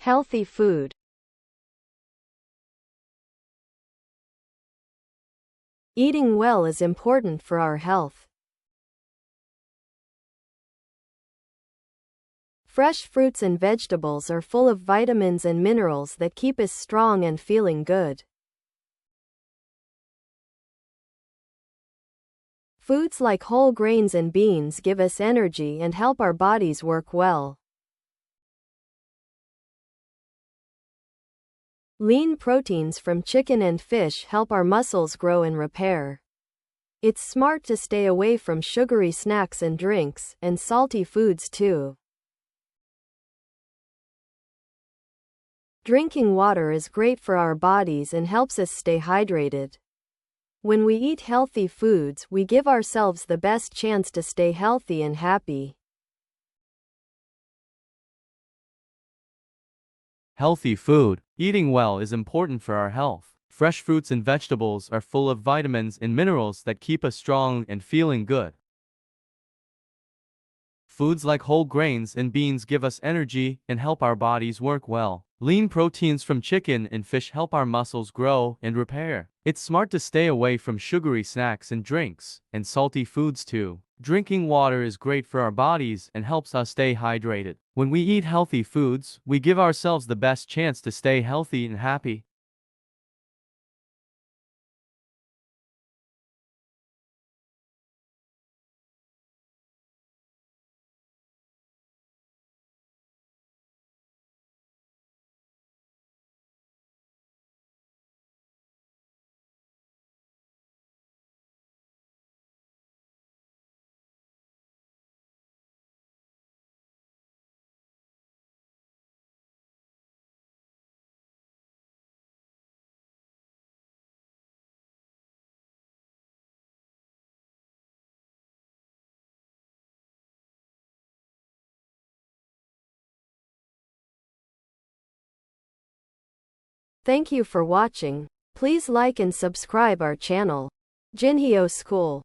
Healthy food. Eating well is important for our health. Fresh fruits and vegetables are full of vitamins and minerals that keep us strong and feeling good. Foods like whole grains and beans give us energy and help our bodies work well. Lean proteins from chicken and fish help our muscles grow and repair. It's smart to stay away from sugary snacks and drinks, and salty foods too. Drinking water is great for our bodies and helps us stay hydrated. When we eat healthy foods, we give ourselves the best chance to stay healthy and happy. Healthy food. Eating well is important for our health. Fresh fruits and vegetables are full of vitamins and minerals that keep us strong and feeling good. Foods like whole grains and beans give us energy and help our bodies work well. Lean proteins from chicken and fish help our muscles grow and repair. It's smart to stay away from sugary snacks and drinks, and salty foods too. Drinking water is great for our bodies and helps us stay hydrated. When we eat healthy foods, we give ourselves the best chance to stay healthy and happy. Thank you for watching. Please like and subscribe our channel. Ginheo School.